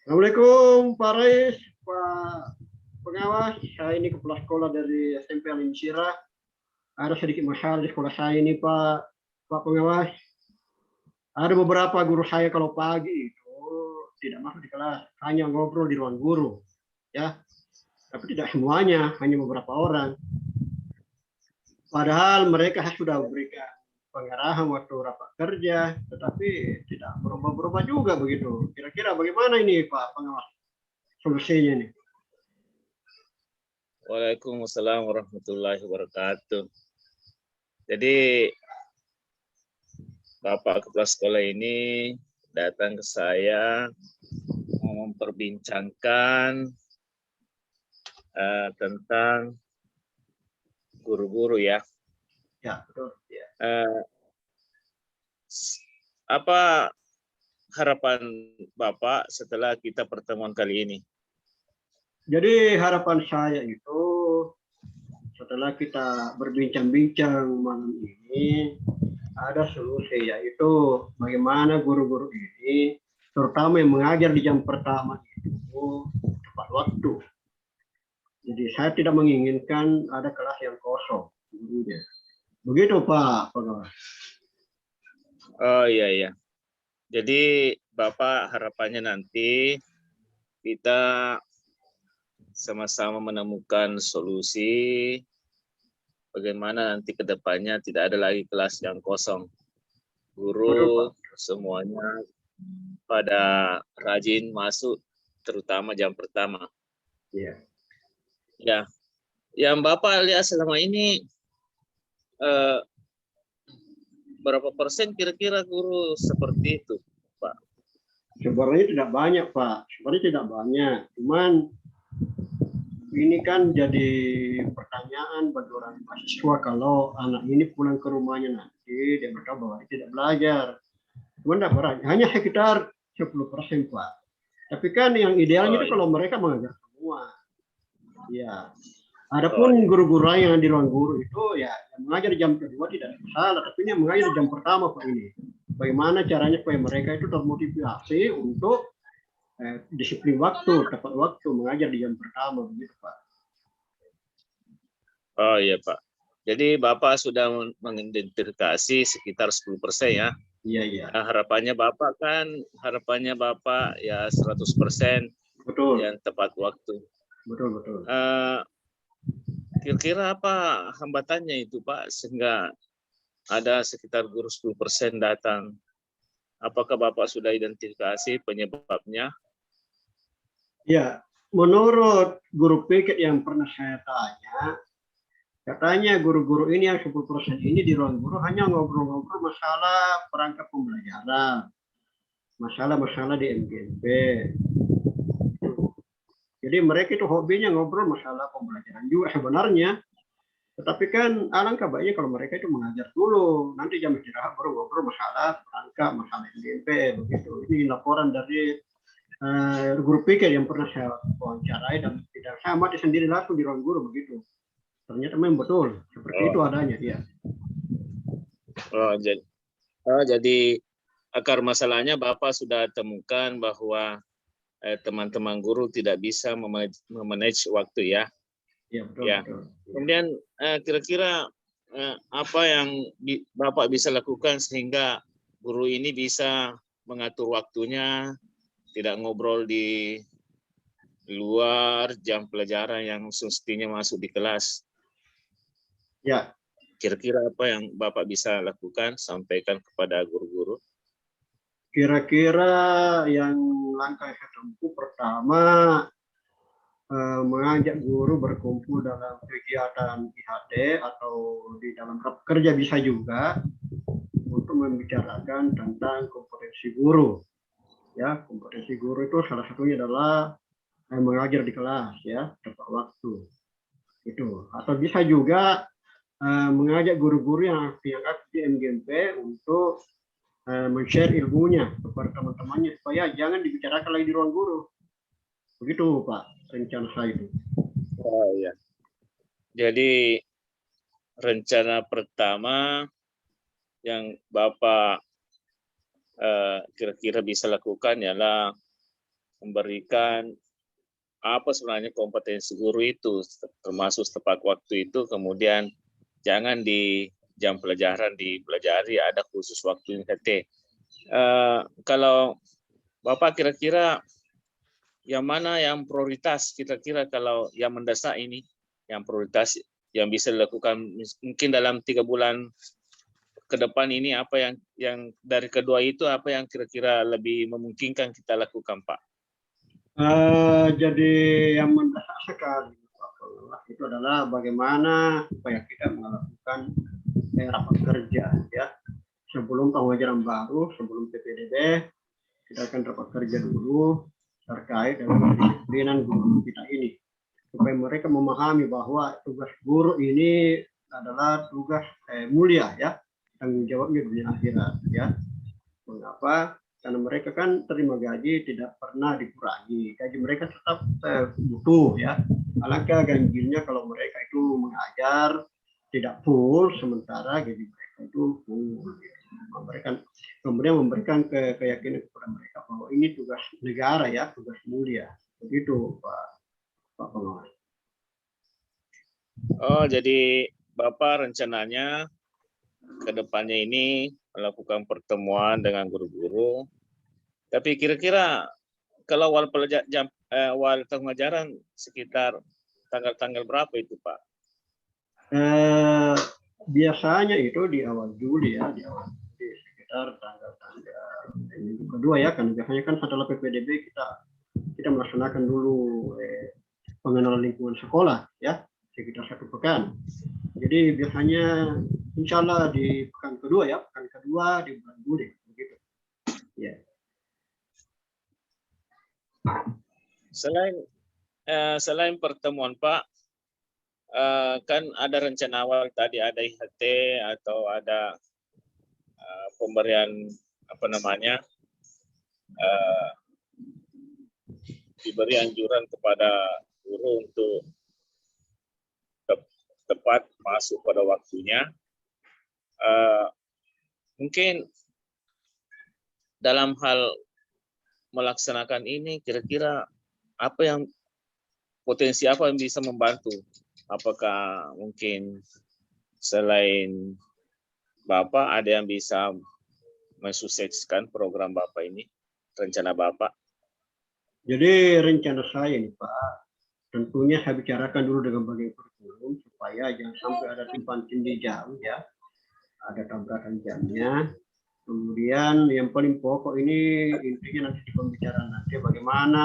Assalamualaikum Pak Rais, Pak Pengawas. Saya ini kepala sekolah dari SMP Alim Sirah. Ada sedikit masalah di sekolah saya ini Pak Pengawas. Ada beberapa guru saya kalau pagi itu tidak masuk di kelas, hanya ngobrol di ruang guru, ya. Tapi tidak semuanya, hanya beberapa orang. Padahal mereka sudah berikan pengarahan waktu rapat kerja, tetapi tidak berubah-berubah juga begitu. Kira-kira bagaimana ini Pak Pengawas solusinya nih? Waalaikumsalam warahmatullahi wabarakatuh. Jadi Bapak Kepala Sekolah ini datang ke saya mau memperbincangkan tentang guru-guru ya. Ya, betul. Ya. Apa harapan Bapak setelah kita pertemuan kali ini? Jadi harapan saya itu setelah kita berbincang-bincang malam ini ada solusi, yaitu bagaimana guru-guru ini terutama yang mengajar di jam pertama itu tepat waktu. Jadi saya tidak menginginkan ada kelas yang kosong gurunya. Begitu Pak Pengawas. Oh iya. Jadi Bapak harapannya nanti kita sama-sama menemukan solusi bagaimana nanti ke depannya tidak ada lagi kelas yang kosong. Guru semuanya pada rajin masuk, terutama jam pertama. Iya. Ya, yang Bapak lihat selama ini berapa persen kira-kira guru seperti itu, Pak? Sebenarnya tidak banyak Pak, sebenarnya tidak banyak. Cuman ini kan jadi pertanyaan bagi orang mahasiswa kalau anak ini pulang ke rumahnya nanti dia berkata bahwa dia tidak belajar. Cuma tidak banyak, hanya sekitar 10% Pak. Tapi kan yang idealnya itu kalau mereka mengajar semua. Ya. Adapun guru-guru yang di ruang guru itu ya yang mengajar jam kedua tidak salah, tapi yang mengajar jam pertama Pak ini. Bagaimana caranya supaya mereka itu termotivasi untuk disiplin waktu, tepat waktu mengajar di jam pertama begitu Pak. Oh iya Pak. Jadi Bapak sudah mengidentifikasi sekitar 10% ya. Iya. Nah, harapannya Bapak ya 100% Betul. yang tepat waktu. Betul. Kira-kira apa hambatannya itu Pak sehingga ada sekitar guru 10% datang? Apakah Bapak sudah identifikasi penyebabnya? Ya, menurut guru piket yang pernah saya tanya, katanya guru-guru ini yang 10% ini di ruang guru hanya ngobrol-ngobrol masalah perangkat pembelajaran, masalah-masalah di MGMP. Jadi mereka itu hobinya ngobrol masalah pembelajaran juga sebenarnya. Tetapi kan alangkah baiknya kalau mereka itu mengajar dulu. Nanti jam istirahat baru ngobrol masalah perangkat, masalah MGMP. Begitu. Ini laporan dari guru pikir yang pernah saya wawancarai dan tidak saya amati sendiri langsung di ruang guru begitu. Ternyata memang betul seperti itu adanya. Ya. Jadi akar masalahnya Bapak sudah temukan bahwa teman-teman guru tidak bisa memanage waktu ya. Iya betul. Ya. Betul. Kemudian kira-kira apa yang Bapak bisa lakukan sehingga guru ini bisa mengatur waktunya, tidak ngobrol di luar jam pelajaran yang semestinya masuk di kelas. Ya. Kira-kira apa yang Bapak bisa lakukan, sampaikan kepada guru-guru? Kira-kira yang langkah yang saya tempuh pertama mengajak guru berkumpul dalam kegiatan IHD atau di dalam rapat kerja bisa juga untuk membicarakan tentang kompetensi guru. Ya, kompetensi guru itu salah satunya adalah mengajar di kelas ya tepat waktu itu. Atau bisa juga mengajak guru-guru yang aktif di MGMP untuk men-share ilmunya kepada teman-temannya supaya jangan dibicarakan lagi di ruang guru. Begitu Pak rencana saya itu. Oh ya. Jadi rencana pertama yang Bapak kira-kira bisa lakukan ialah memberikan apa sebenarnya kompetensi guru itu, termasuk tepat waktu itu, kemudian jangan di jam pelajaran dipelajari, ada khusus waktu IHT. Kalau Bapak kira-kira yang mana yang prioritas, kira-kira kalau yang mendesak ini, yang prioritas yang bisa dilakukan mungkin dalam 3 bulan ke depan ini, apa yang dari kedua itu apa yang kira-kira lebih memungkinkan kita lakukan, Pak? Jadi yang mendesak sekali Pak Pengawas itu adalah bagaimana supaya kita melakukan rapat kerja ya sebelum pengajaran baru, sebelum PPDB kita akan rapat kerja dulu terkait dengan kedisiplinan guru kita ini supaya mereka memahami bahwa tugas guru ini adalah tugas mulia ya, tanggung jawabnya dunia akhirat ya. Mengapa? Karena mereka kan terima gaji tidak pernah dikurangi, gaji mereka tetap butuh ya. Alangkah ganjilnya kalau mereka itu mengajar tidak full, sementara gaji mereka itu full. Memberikan, kemudian memberikan keyakinan kepada mereka bahwa ini tugas negara ya, tugas mulia. Begitu Pak Pengawas. Oh, jadi Bapak rencananya ke depannya ini melakukan pertemuan dengan guru-guru. Tapi kira-kira kalau awal pengajaran sekitar tanggal-tanggal berapa itu, Pak? Biasanya itu di awal Juli ya, di awal Juli sekitar tanggal-tanggal minggu kedua ya, kan biasanya kan setelah PPDB kita melaksanakan dulu pengenalan lingkungan sekolah ya, sekitar 1 pekan. Jadi biasanya insya Allah di pekan kedua ya, pekan kedua di bulan Juli begitu. Ya. Selain pertemuan Pak, kan ada rencana awal tadi ada IHT atau ada pemberian apa namanya diberi anjuran kepada guru untuk tepat masuk pada waktunya. Mungkin dalam hal melaksanakan ini kira-kira apa yang potensi apa yang bisa membantu? Apakah mungkin selain Bapak ada yang bisa mensukseskan program Bapak ini, rencana Bapak? Jadi rencana saya nih Pak, tentunya saya bicarakan dulu dengan bagian kurikulum supaya jangan sampai ada timpang tindih jam ya, ada tabrakan jamnya. Kemudian yang paling pokok ini intinya nanti di pembicaraan nanti bagaimana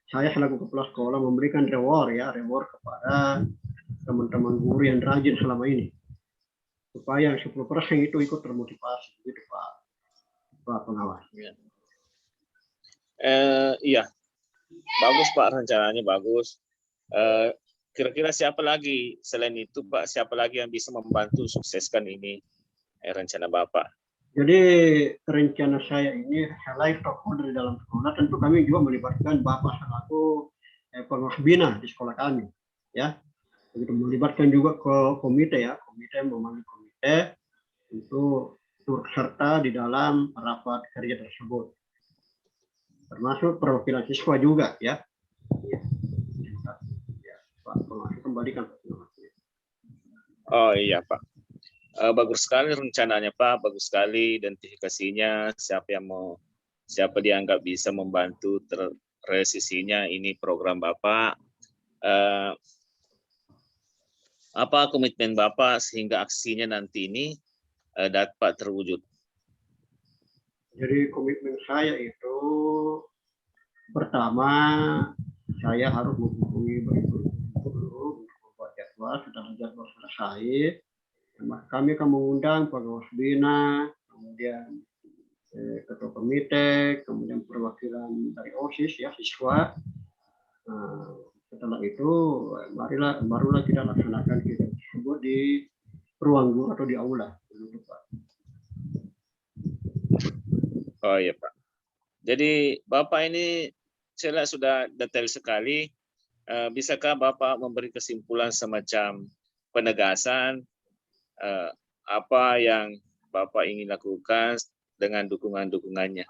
saya selaku kepala sekolah memberikan reward kepada teman-teman guru yang rajin selama ini supaya 10% itu ikut termotivasi gitu Pak Pengawas. Iya, bagus Pak, rencananya bagus. Kira-kira siapa lagi selain itu Pak, siapa lagi yang bisa membantu sukseskan ini rencana Bapak? Jadi rencana saya ini selain tokoh dari dalam sekolah, tentu kami juga melibatkan Bapak selaku pengawas bina di sekolah kami, ya. Begitu melibatkan juga ke komite ya, komite memanggil komite untuk turut serta di dalam rapat kerja tersebut, termasuk perwakilan siswa juga, ya. Pak pengawas kembalikan. Oh iya Pak. Bagus sekali rencananya Pak, bagus sekali identifikasinya, siapa dianggap bisa membantu terrealisasinya ini program Bapak. Apa komitmen Bapak sehingga aksinya nanti ini dapat terwujud? Jadi komitmen saya itu pertama saya harus menghubungi guru dulu untuk membuat jadwal. Setelah jadwal selesai, kami akan mengundang pengawas bina, kemudian ketua komite, kemudian perwakilan dari OSIS ya siswa. Setelah itu barulah kita laksanakan kegiatan tersebut di ruang guru atau di aula. Oh iya Pak. Jadi Bapak ini saya lihat sudah detail sekali. Bisakah Bapak memberi kesimpulan semacam penegasan apa yang Bapak ingin lakukan dengan dukungan-dukungannya?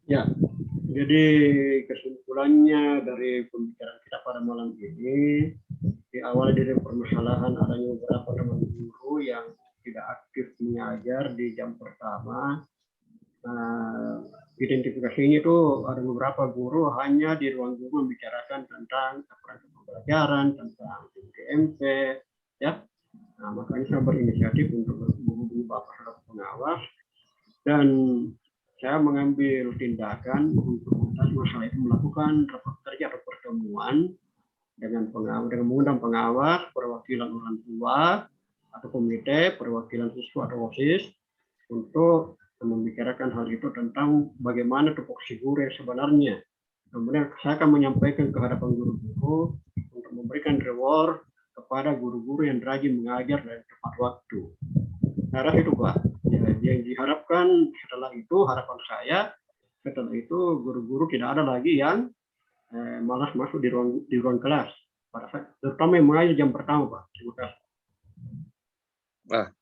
Ya, Jadi kesimpulannya dari pembicaraan kita pada malam ini, diawali dari permasalahan adanya beberapa teman guru yang tidak aktif mengajar di jam pertama. Identifikasinya itu ada beberapa guru hanya di ruang guru membicarakan tentang perangkat pembelajaran, tentang GMP, ya. Nah, makanya saya berinisiatif untuk menghubungi Bapak selaku pengawas dan saya mengambil tindakan untuk masalah itu melakukan rapat kerja atau pertemuan dengan pengawas, dengan mengundang pengawas, perwakilan orang tua atau komite, perwakilan siswa atau OSIS untuk membicarakan hal itu tentang bagaimana tupoksi guru yang sebenarnya. Kemudian saya akan menyampaikan ke hadapan guru-guru untuk memberikan reward kepada guru-guru yang rajin mengajar dan tepat waktu. Saya rasa itu Pak. Ya, yang diharapkan setelah itu, harapan saya setelah itu guru-guru tidak ada lagi yang malas masuk di ruang kelas. Pada saat, terutama yang mengajar jam pertama Pak. Terima kasih.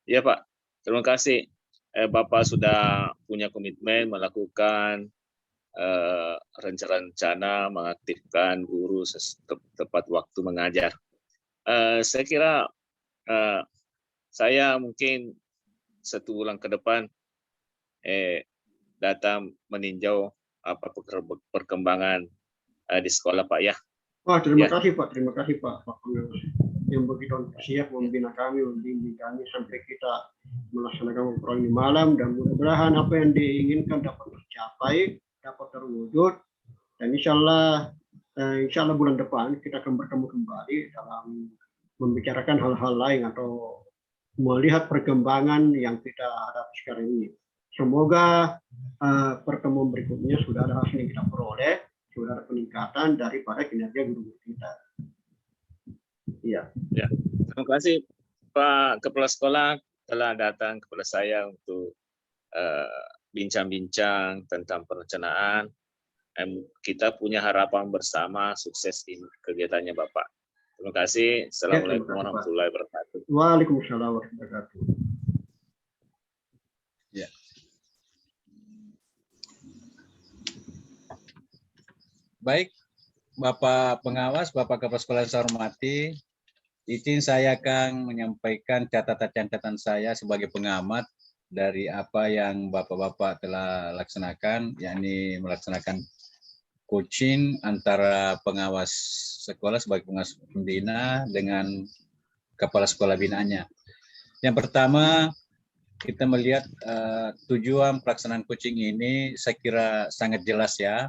Ya Pak, terima kasih. Bapak sudah punya komitmen melakukan rencana mengaktifkan guru tepat waktu mengajar. Saya kira saya mungkin 1 bulan ke depan datang meninjau apa perkembangan di sekolah Pak ya. Wah, terima kasih Pak, terima kasih Pak Pengawas yang begitu siap membina kami, membimbing kami sampai kita melaksanakan program ini malam, dan mudah-mudahan apa yang diinginkan dapat tercapai, dapat terwujud, dan insya Allah bulan depan kita akan bertemu kembali dalam membicarakan hal-hal lain atau melihat perkembangan yang kita hadapi sekarang ini. Semoga pertemuan berikutnya sudah ada hasil yang kita peroleh, sudah ada peningkatan daripada kinerja guru-guru kita. Iya. Ya, terima kasih Pak Kepala Sekolah telah datang kepada saya untuk bincang-bincang tentang perencanaan. Kita punya harapan bersama sukses ini kegiatannya Bapak. Terima kasih. Assalamualaikum warahmatullahi wabarakatuh. Waalaikumsalam warahmatullahi wabarakatuh. Ya. Baik, Bapak Pengawas, Bapak Kepala Sekolah yang saya hormati, izin saya akan menyampaikan catatan-catatan saya sebagai pengamat dari apa yang Bapak-Bapak telah laksanakan, yakni melaksanakan coaching antara pengawas sekolah sebagai pengawas pembina dengan kepala sekolah binaannya. Yang pertama, kita melihat tujuan pelaksanaan coaching ini saya kira sangat jelas ya.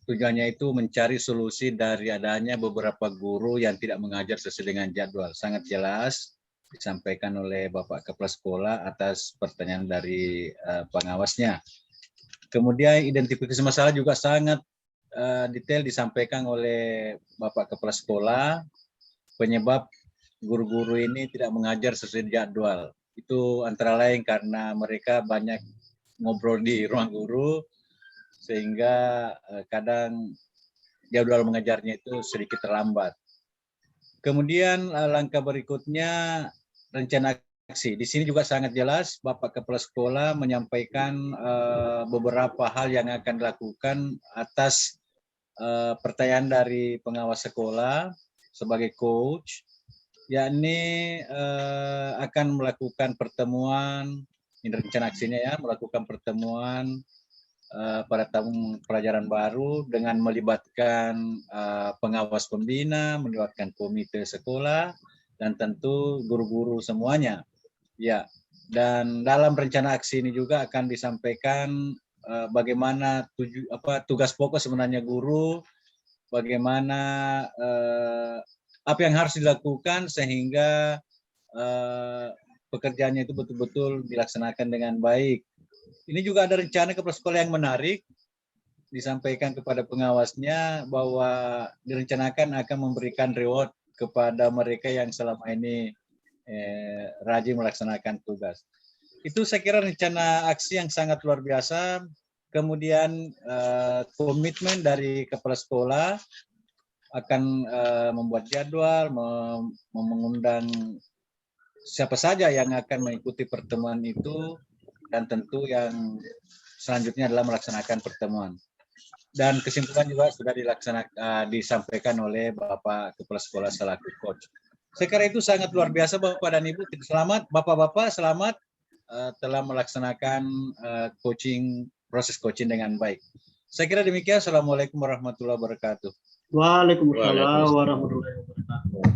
Tujuannya itu mencari solusi dari adanya beberapa guru yang tidak mengajar sesuai dengan jadwal. Sangat jelas disampaikan oleh Bapak Kepala Sekolah atas pertanyaan dari pengawasnya. Kemudian identifikasi masalah juga sangat detail disampaikan oleh Bapak Kepala Sekolah. Penyebab guru-guru ini tidak mengajar sesuai jadwal. Itu antara lain karena mereka banyak ngobrol di ruang guru, sehingga kadang jadwal mengajarnya itu sedikit terlambat. Kemudian langkah berikutnya rencana aksi. Di sini juga sangat jelas Bapak Kepala Sekolah menyampaikan beberapa hal yang akan dilakukan atas pertanyaan dari pengawas sekolah sebagai coach, yakni akan melakukan pertemuan, ini rencana aksinya ya, melakukan pertemuan pada tahun pelajaran baru dengan melibatkan pengawas pembina, melibatkan komite sekolah, dan tentu guru-guru semuanya. Ya, dan dalam rencana aksi ini juga akan disampaikan bagaimana tugas pokok sebenarnya guru, bagaimana apa yang harus dilakukan sehingga pekerjaannya itu betul-betul dilaksanakan dengan baik. Ini juga ada rencana kepala sekolah yang menarik, disampaikan kepada pengawasnya bahwa direncanakan akan memberikan reward kepada mereka yang selama ini rajin melaksanakan tugas. Itu saya kira rencana aksi yang sangat luar biasa. Kemudian komitmen dari kepala sekolah akan membuat jadwal, mengundang siapa saja yang akan mengikuti pertemuan itu, dan tentu yang selanjutnya adalah melaksanakan pertemuan. Dan kesimpulan juga sudah disampaikan oleh Bapak Kepala Sekolah selaku coach. Saya kira itu sangat luar biasa Bapak dan Ibu. Selamat Bapak-bapak, selamat telah melaksanakan proses coaching dengan baik. Saya kira demikian. Assalamualaikum warahmatullahi wabarakatuh. Waalaikumsalam warahmatullahi wabarakatuh.